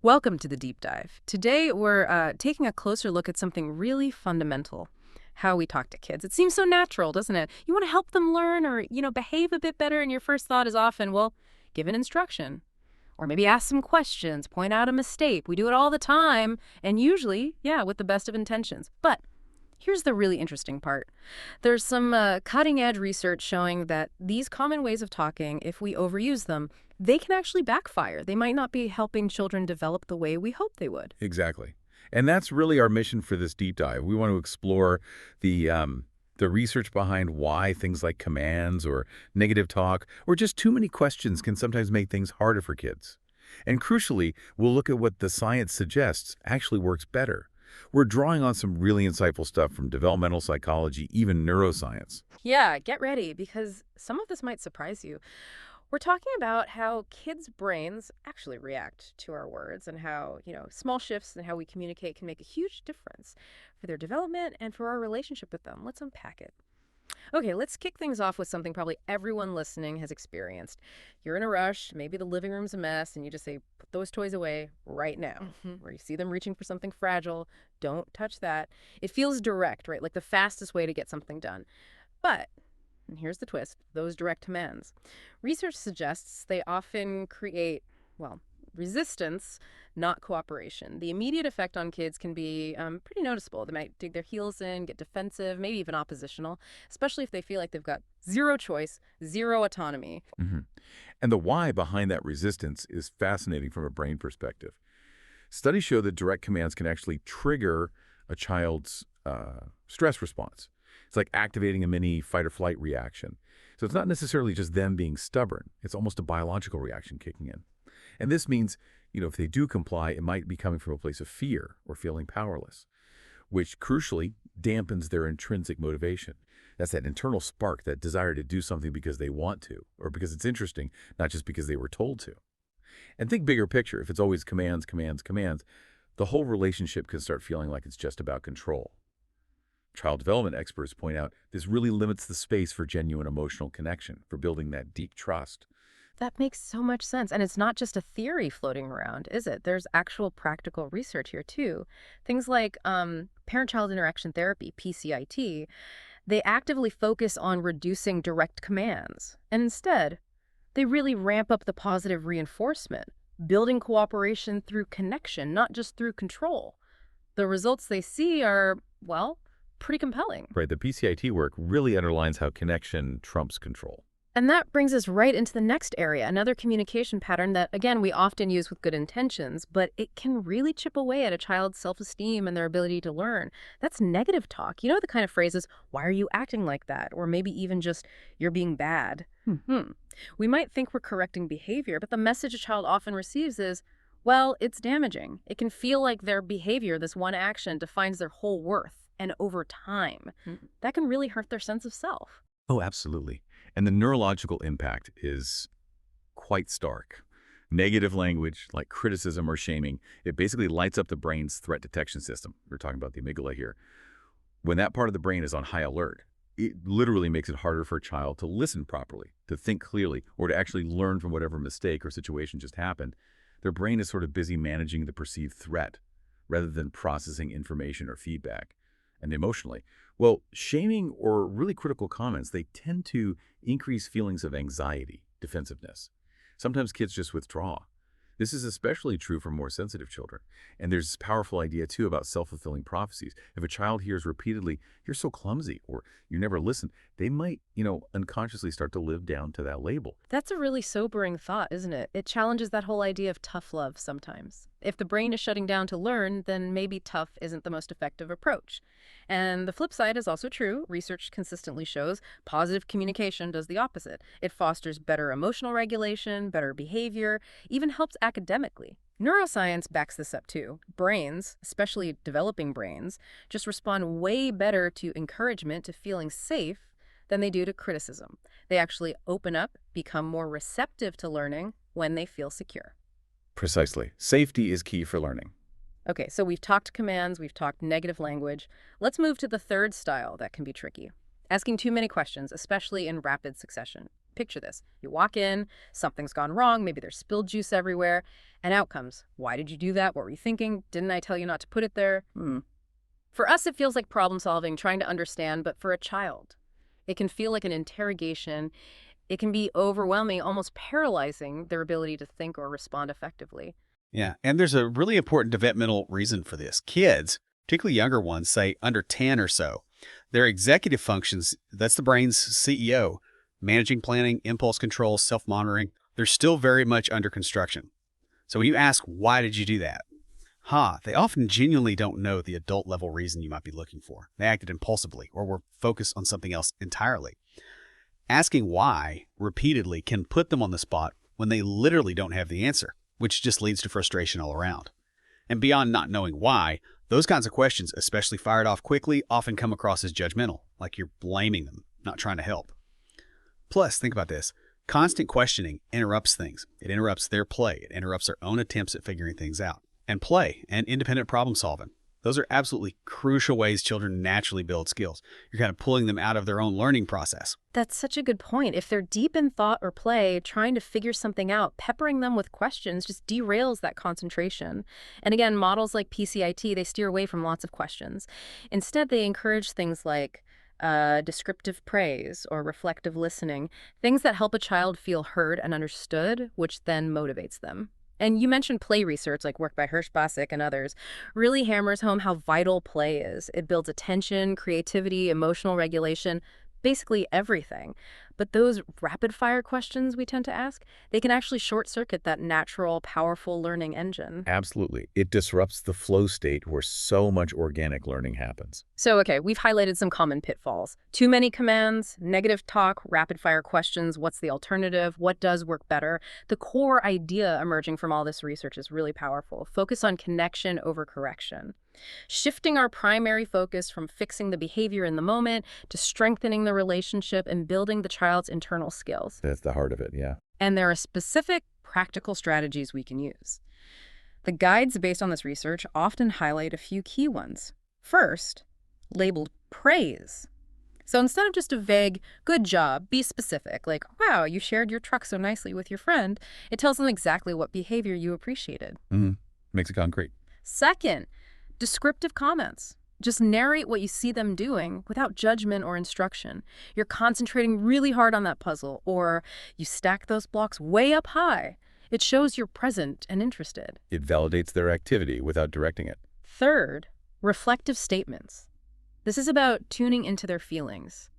Welcome to the deep dive. Today, we're taking a closer look at something really fundamental, how we talk to kids. It seems so natural, doesn't it? You want to help them learn or, behave a bit better, and your first thought is often, well, give an instruction. Or maybe ask some questions, point out a mistake. We do it all the time, and usually, yeah, with the best of intentions. But here's the really interesting part. There's some cutting-edge research showing that these common ways of talking, if we overuse them, they can actually backfire. They might not be helping children develop the way we hope they would. Exactly. And that's really our mission for this deep dive. We want to explore the research behind why things like commands or negative talk or just too many questions can sometimes make things harder for kids. And crucially, we'll look at what the science suggests actually works better. We're drawing on some really insightful stuff from developmental psychology, even neuroscience. Yeah, get ready because some of this might surprise you. We're talking about how kids' brains actually react to our words and how, small shifts in how we communicate can make a huge difference for their development and for our relationship with them. Let's unpack it. Okay, let's kick things off with something probably everyone listening has experienced. You're in a rush, maybe the living room's a mess, and you just say, put those toys away right now. Or you see them reaching for something fragile, don't touch that. It feels direct, right? Like the fastest way to get something done. But and here's the twist, those direct commands. Research suggests they often create, well, resistance, not cooperation. The immediate effect on kids can be pretty noticeable. They might dig their heels in, get defensive, maybe even oppositional, especially if they feel like they've got zero choice, zero autonomy. hmm And the why behind that resistance is fascinating from a brain perspective. Studies show that direct commands can actually trigger a child's stress response. It's like activating a mini fight or flight reaction. So it's not necessarily just them being stubborn. It's almost a biological reaction kicking in. And this means, if they do comply, it might be coming from a place of fear or feeling powerless, which crucially dampens their intrinsic motivation. That's that internal spark, that desire to do something because they want to, or because it's interesting, not just because they were told to. And think bigger picture. If it's always commands, commands, commands, the whole relationship can start feeling like it's just about control. Child development experts point out this really limits the space for genuine emotional connection, for building that deep trust. That makes so much sense. And it's not just a theory floating around, is it? There's actual practical research here, too. Things like parent-child interaction therapy, PCIT, they actively focus on reducing direct commands. And instead, they really ramp up the positive reinforcement, building cooperation through connection, not just through control. The results they see are, well, pretty compelling. Right, the PCIT work really underlines how connection trumps control. And that brings us right into the next area, another communication pattern that, again, we often use with good intentions, but it can really chip away at a child's self-esteem and their ability to learn. That's negative talk. The kind of phrases, why are you acting like that? Or maybe even just, you're being bad. We might think we're correcting behavior, but the message a child often receives is, well, it's damaging. It can feel like their behavior, this one action, defines their whole worth. And over time, that can really hurt their sense of self. Oh, absolutely. And the neurological impact is quite stark. Negative language, like criticism or shaming, it basically lights up the brain's threat detection system. We're talking about the amygdala here. When that part of the brain is on high alert, it literally makes it harder for a child to listen properly, to think clearly, or to actually learn from whatever mistake or situation just happened. Their brain is sort of busy managing the perceived threat rather than processing information or feedback. And emotionally, well, shaming or really critical comments, they tend to increase feelings of anxiety, defensiveness. Sometimes kids just withdraw. This is especially true for more sensitive children. And there's this powerful idea, too, about self-fulfilling prophecies. If a child hears repeatedly, you're so clumsy, or you never listen, they might, unconsciously start to live down to that label. That's a really sobering thought, isn't it? It challenges that whole idea of tough love sometimes. If the brain is shutting down to learn, then maybe tough isn't the most effective approach. And the flip side is also true. Research consistently shows positive communication does the opposite. It fosters better emotional regulation, better behavior, even helps academically. Neuroscience backs this up too. Brains, especially developing brains, just respond way better to encouragement, to feeling safe, than they do to criticism. They actually open up, become more receptive to learning when they feel secure. Precisely. Safety is key for learning. Okay, so we've talked commands, we've talked negative language. Let's move to the third style that can be tricky. Asking too many questions, especially in rapid succession. Picture this. You walk in, something's gone wrong, maybe there's spilled juice everywhere, and out comes, why did you do that? What were you thinking? Didn't I tell you not to put it there? For us, it feels like problem solving, trying to understand, but for a child, it can feel like an interrogation. It can be overwhelming, almost paralyzing their ability to think or respond effectively. Yeah, and there's a really important developmental reason for this. Kids, particularly younger ones, say under 10 or so, their executive functions, that's the brain's CEO, managing planning, impulse control, self-monitoring, they're still very much under construction. So when you ask, why did you do that? They often genuinely don't know the adult level reason you might be looking for. They acted impulsively or were focused on something else entirely. Asking why repeatedly can put them on the spot when they literally don't have the answer, which just leads to frustration all around. And beyond not knowing why, those kinds of questions, especially fired off quickly, often come across as judgmental, like you're blaming them, not trying to help. Plus, think about this. Constant questioning interrupts things. It interrupts their play. It interrupts their own attempts at figuring things out. And play and independent problem solving. Those are absolutely crucial ways children naturally build skills. You're kind of pulling them out of their own learning process. That's such a good point. If they're deep in thought or play, trying to figure something out, peppering them with questions just derails that concentration. And again, models like PCIT, they steer away from lots of questions. Instead, they encourage things like descriptive praise or reflective listening, things that help a child feel heard and understood, which then motivates them. And you mentioned play research, like work by Hirsch-Basic and others, really hammers home how vital play is. It builds attention, creativity, emotional regulation, basically everything. But those rapid-fire questions we tend to ask, they can actually short-circuit that natural, powerful learning engine. Absolutely. It disrupts the flow state where so much organic learning happens. So, okay, we've highlighted some common pitfalls. Too many commands, negative talk, rapid-fire questions, what's the alternative, what does work better? The core idea emerging from all this research is really powerful. Focus on connection over correction. Shifting our primary focus from fixing the behavior in the moment to strengthening the relationship and building the child's internal skills. That's the heart of it, yeah. And there are specific practical strategies we can use. The guides based on this research often highlight a few key ones. First, labeled praise. So instead of just a vague, good job, be specific, like, wow, you shared your truck so nicely with your friend, it tells them exactly what behavior you appreciated. Makes it concrete. Second, descriptive comments. Just narrate what you see them doing without judgment or instruction. You're concentrating really hard on that puzzle, or you stack those blocks way up high. It shows you're present and interested. It validates their activity without directing it. Third, reflective statements. This is about tuning into their feelings.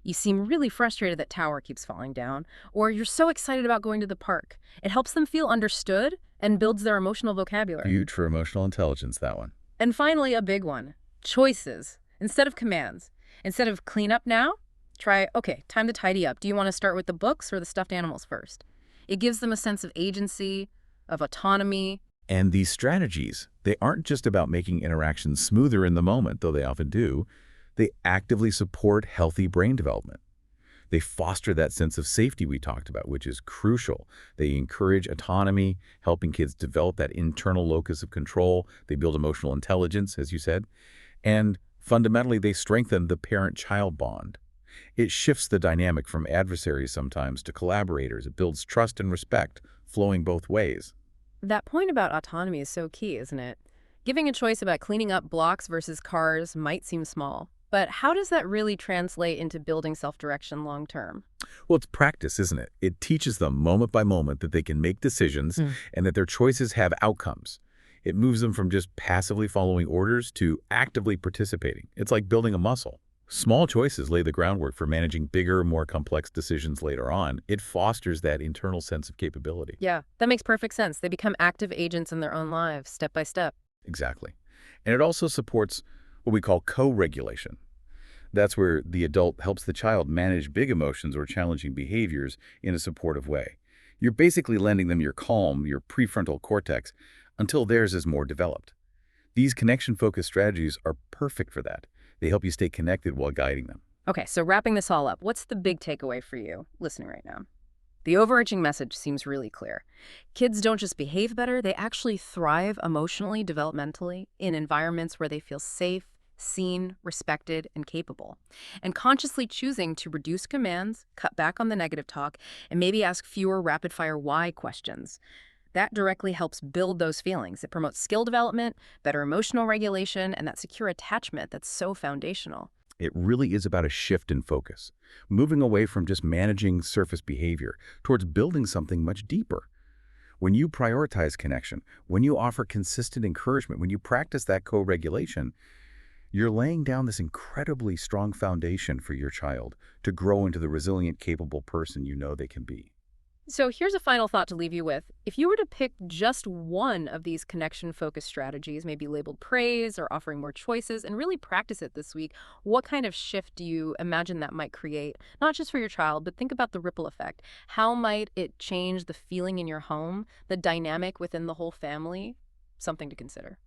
You seem really frustrated that tower keeps falling down, or you're so excited about going to the park. It helps them feel understood and builds their emotional vocabulary. Huge for emotional intelligence, that one. And finally, a big one, choices instead of commands. Instead of clean up now, try, okay, time to tidy up. Do you want to start with the books or the stuffed animals first? It gives them a sense of agency, of autonomy. And these strategies, they aren't just about making interactions smoother in the moment, though they often do. They actively support healthy brain development. They foster that sense of safety we talked about, which is crucial. They encourage autonomy, helping kids develop that internal locus of control. They build emotional intelligence, as you said. And fundamentally, they strengthen the parent-child bond. It shifts the dynamic from adversaries sometimes to collaborators. It builds trust and respect, flowing both ways. That point about autonomy is so key, isn't it? Giving a choice about cleaning up blocks versus cars might seem small. But how does that really translate into building self-direction long-term? Well, it's practice, isn't it? It teaches them moment by moment that they can make decisions and that their choices have outcomes. It moves them from just passively following orders to actively participating. It's like building a muscle. Small choices lay the groundwork for managing bigger, more complex decisions later on. It fosters that internal sense of capability. Yeah, that makes perfect sense. They become active agents in their own lives, step by step. Exactly. And it also supports what we call co-regulation. That's where the adult helps the child manage big emotions or challenging behaviors in a supportive way. You're basically lending them your calm, your prefrontal cortex, until theirs is more developed. These connection-focused strategies are perfect for that. They help you stay connected while guiding them. Okay, so wrapping this all up, what's the big takeaway for you listening right now? The overarching message seems really clear. Kids don't just behave better, they actually thrive emotionally, developmentally, in environments where they feel safe, seen, respected, and capable. And consciously choosing to reduce commands, cut back on the negative talk, and maybe ask fewer rapid-fire why questions. That directly helps build those feelings. It promotes skill development, better emotional regulation, and that secure attachment that's so foundational. It really is about a shift in focus, moving away from just managing surface behavior towards building something much deeper. When you prioritize connection, when you offer consistent encouragement, when you practice that co-regulation, you're laying down this incredibly strong foundation for your child to grow into the resilient, capable person you know they can be. So here's a final thought to leave you with. If you were to pick just one of these connection-focused strategies, maybe labeled praise or offering more choices, and really practice it this week, what kind of shift do you imagine that might create? Not just for your child, but think about the ripple effect. How might it change the feeling in your home, the dynamic within the whole family? Something to consider.